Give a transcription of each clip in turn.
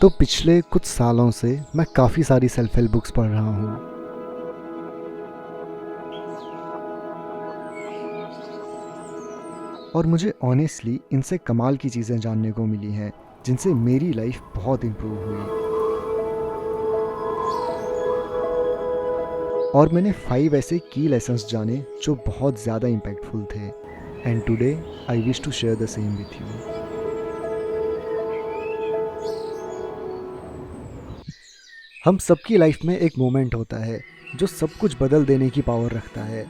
तो पिछले कुछ सालों से मैं काफ़ी सारी सेल्फ हेल्प बुक्स पढ़ रहा हूँ और मुझे ऑनेस्टली इनसे कमाल की चीज़ें जानने को मिली हैं जिनसे मेरी लाइफ बहुत इम्प्रूव हुई। और मैंने 5 ऐसे की लेसन्स जाने जो बहुत ज़्यादा इम्पैक्टफुल थे and today I wish to share the same with you. हम सबकी लाइफ में एक मोमेंट होता है जो सब कुछ बदल देने की पावर रखता है।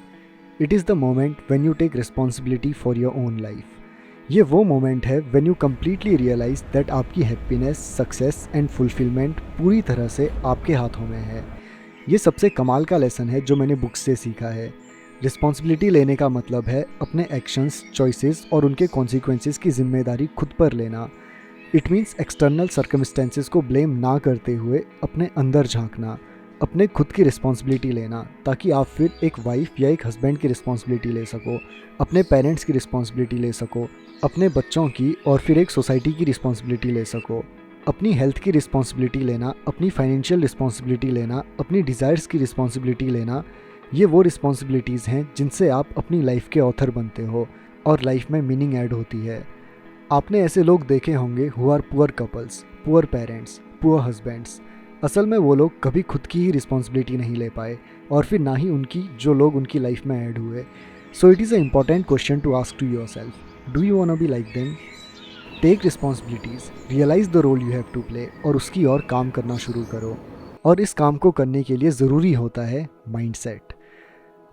It is the moment when you take responsibility for your own life. ये वो मोमेंट है when you completely realise that आपकी हैप्पीनेस, सक्सेस एंड फुलफिलमेंट पूरी तरह से आपके हाथों में है। ये सबसे कमाल का लेसन है जो मैंने बुक्स से सीखा है। रिस्पॉन्सिबिलिटी लेने का मतलब है अपने एक्शंस, चॉइसेस और उनके कॉन्सिक्वेंसेस की जिम्मेदारी खुद पर लेना। इट मीन्स एक्सटर्नल सर्कमस्टेंसेस को ब्लेम ना करते हुए अपने अंदर झांकना, अपने खुद की रिस्पॉन्सिबिलिटी लेना, ताकि आप फिर एक वाइफ या एक हस्बैंड की रिस्पॉन्सिबिलिटी ले सको, अपने पेरेंट्स की रिस्पॉन्सिबिलिटी ले सको, अपने बच्चों की और फिर एक सोसाइटी की रिस्पॉन्सिबिलिटी ले सको। अपनी हेल्थ की रिस्पॉन्सिबिलिटी लेना, अपनी फाइनेंशियल रिस्पॉन्सिबिलिटी लेना, अपनी डिज़ायर्स की रिस्पॉन्सिबिलिटी लेना, ये वो रिस्पॉन्सिबिलिटीज़ हैं जिनसे आप अपनी लाइफ के ऑथर बनते हो और लाइफ में मीनिंग ऐड होती है। आपने ऐसे लोग देखे होंगे who are poor couples, poor parents, poor husbands. असल में वो लोग कभी खुद की ही रिस्पॉन्सिबिलिटी नहीं ले पाए और फिर ना ही उनकी जो लोग उनकी लाइफ में ऐड हुए। So it is a important question to ask to yourself, do you want to be like them? Take responsibilities, realise the role you have to play और उसकी ओर काम करना शुरू करो। और इस काम को करने के लिए ज़रूरी होता है माइंडसेट।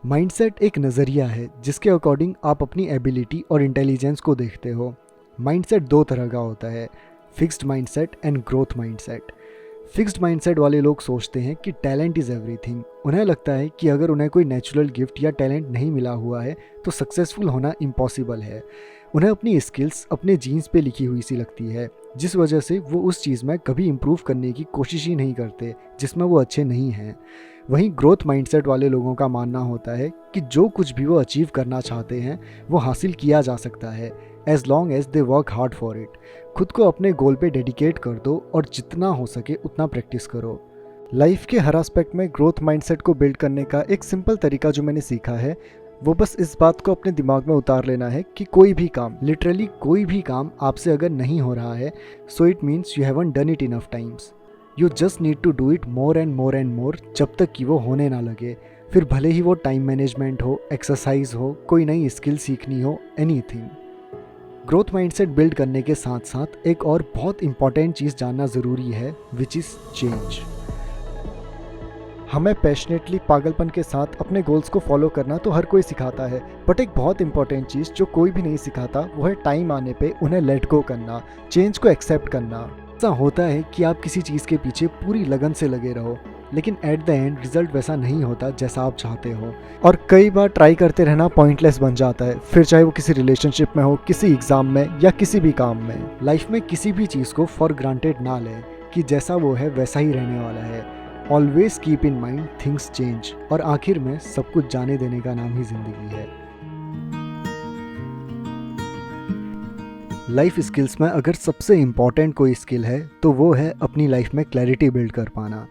माइंडसेट एक नज़रिया है जिसके अकॉर्डिंग आप अपनी एबिलिटी और इंटेलिजेंस को देखते हो। माइंडसेट 2 तरह का होता है, fixed mindset and growth mindset. Fixed mindset वाले लोग सोचते हैं कि टैलेंट इज़ एवरीथिंग। उन्हें लगता है कि अगर उन्हें कोई नेचुरल गिफ्ट या टैलेंट नहीं मिला हुआ है तो सक्सेसफुल होना इम्पॉसिबल है। उन्हें अपनी स्किल्स अपने जीन्स पे लिखी हुई सी लगती है, जिस वजह से वो उस चीज़ में कभी इम्प्रूव करने की कोशिश ही नहीं करते जिसमें वो अच्छे नहीं हैं। वहीं ग्रोथ माइंडसेट वाले लोगों का मानना होता है कि जो कुछ भी वो अचीव करना चाहते हैं वो हासिल किया जा सकता है, as long as they work hard for it. खुद को अपने गोल पे डेडिकेट कर दो और जितना हो सके उतना प्रैक्टिस करो। लाइफ के हर एस्पेक्ट में ग्रोथ माइंडसेट को बिल्ड करने का एक सिंपल तरीका जो मैंने सीखा है वो बस इस बात को अपने दिमाग में उतार लेना है कि कोई भी काम, लिटरली कोई भी काम आपसे अगर नहीं हो रहा है, so it means you haven't done it enough times. You just need to do it more and more and more जब तक कि वो होने ना लगे। फिर भले ही वो टाइम मैनेजमेंट हो, एक्सरसाइज हो, कोई नई स्किल सीखनी हो, एनीथिंग। ग्रोथ माइंडसेट बिल्ड करने के साथ साथ एक और बहुत इंपॉर्टेंट चीज़ जानना ज़रूरी है, विच इज़ चेंज। हमें पैशनेटली, पागलपन के साथ अपने गोल्स को फॉलो करना तो हर कोई सिखाता है, बट एक बहुत इंपॉर्टेंट चीज़ जो कोई भी नहीं सिखाता वो है टाइम आने पे उन्हें लेट गो करना, चेंज को एक्सेप्ट करना। ऐसा होता है कि आप किसी चीज़ के पीछे पूरी लगन से लगे रहो, लेकिन एट द एंड रिजल्ट वैसा नहीं होता जैसा आप चाहते हो। और कई बार ट्राई करते रहना पॉइंटलेस बन जाता है, फिर चाहे वो किसी रिलेशनशिप में हो, किसी एग्ज़ाम में या किसी भी काम में। लाइफ में किसी भी चीज़ को फॉर ग्रांटेड ना लें कि जैसा वो है वैसा ही रहने वाला है। Always keep in mind things change, और आखिर में सब कुछ जाने देने का नाम ही जिंदगी है। लाइफ स्किल्स में अगर सबसे इम्पॉर्टेंट कोई स्किल है तो वो है अपनी लाइफ में क्लैरिटी बिल्ड कर पाना।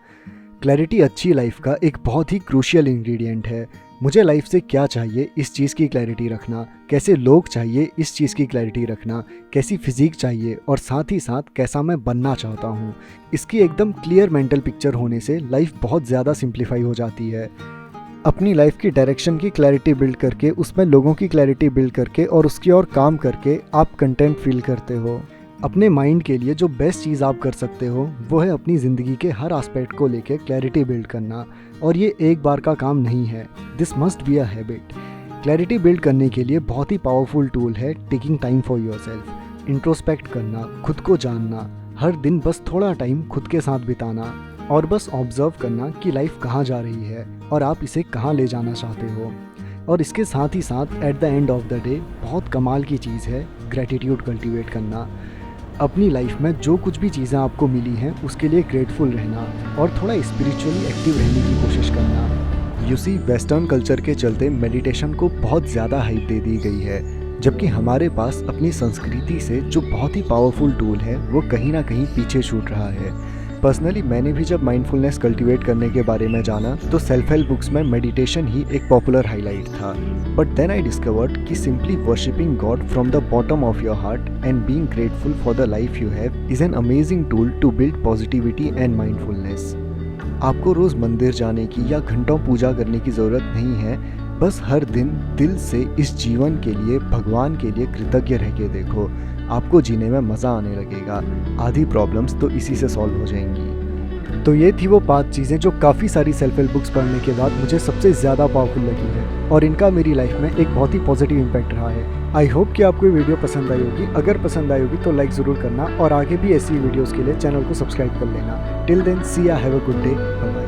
क्लैरिटी अच्छी लाइफ का एक बहुत ही क्रूशियल इंग्रेडिएंट है। मुझे लाइफ से क्या चाहिए इस चीज़ की क्लैरिटी रखना, कैसे लोग चाहिए इस चीज़ की क्लैरिटी रखना, कैसी फिजिक चाहिए और साथ ही साथ कैसा मैं बनना चाहता हूँ, इसकी एकदम क्लियर मेंटल पिक्चर होने से लाइफ बहुत ज़्यादा सिंप्लीफाई हो जाती है। अपनी लाइफ की डायरेक्शन की क्लैरिटी बिल्ड करके, उसमें लोगों की क्लैरिटी बिल्ड करके और उसकी ओर काम करके आप कंटेंट फील करते हो। अपने माइंड के लिए जो बेस्ट चीज़ आप कर सकते हो वो है अपनी ज़िंदगी के हर एस्पेक्ट को लेके क्लैरिटी बिल्ड करना, और ये एक बार का काम नहीं है, this must be a habit. Clarity build करने के लिए बहुत ही पावरफुल टूल है taking time for yourself, introspect करना, खुद को जानना, हर दिन बस थोड़ा टाइम खुद के साथ बिताना और बस ऑब्जर्व करना कि लाइफ कहाँ जा रही है और आप इसे कहाँ ले जाना चाहते हो। और इसके साथ ही साथ at the end of the day बहुत कमाल की चीज़ है ग्रैटिट्यूड कल्टीवेट करना। अपनी लाइफ में जो कुछ भी चीज़ें आपको मिली हैं उसके लिए ग्रेटफुल रहना और थोड़ा स्पिरिचुअली एक्टिव रहने की कोशिश करना। यूसी वेस्टर्न कल्चर के चलते मेडिटेशन को बहुत ज़्यादा हाइप दे दी गई है, जबकि हमारे पास अपनी संस्कृति से जो बहुत ही पावरफुल टूल है वो कहीं ना कहीं पीछे छूट रहा है। पर्सनली मैंने भी जब माइंडफुलनेस कल्टीवेट करने के बारे में जाना तो सेल्फ हेल्प बुक्स में मेडिटेशन ही एक पॉपुलर हाईलाइट था। बट देन आई डिस्कवर्ड कि simply worshipping God from the bottom of your heart and being grateful for the life you have is an amazing tool to build positivity and mindfulness. आपको रोज मंदिर जाने की या घंटों पूजा करने की जरूरत नहीं है, बस हर दिन दिल से इस जीवन के लिए, भगवान के लिए कृतज्ञ रह के देखो, आपको जीने में मज़ा आने लगेगा। आधी प्रॉब्लम्स तो इसी से सॉल्व हो जाएंगी। तो ये थी वो 5 चीज़ें जो काफ़ी सारी सेल्फ हेल्प बुक्स पढ़ने के बाद मुझे सबसे ज़्यादा पावरफुल लगी है और इनका मेरी लाइफ में एक बहुत ही पॉजिटिव इम्पैक्ट रहा है। आई होप कि आपको ये वीडियो पसंद आई होगी। अगर पसंद आई होगी तो लाइक ज़रूर करना और आगे भी ऐसी वीडियोज़ के लिए चैनल को सब्सक्राइब कर लेना। Till then see ya have a good day. Bye.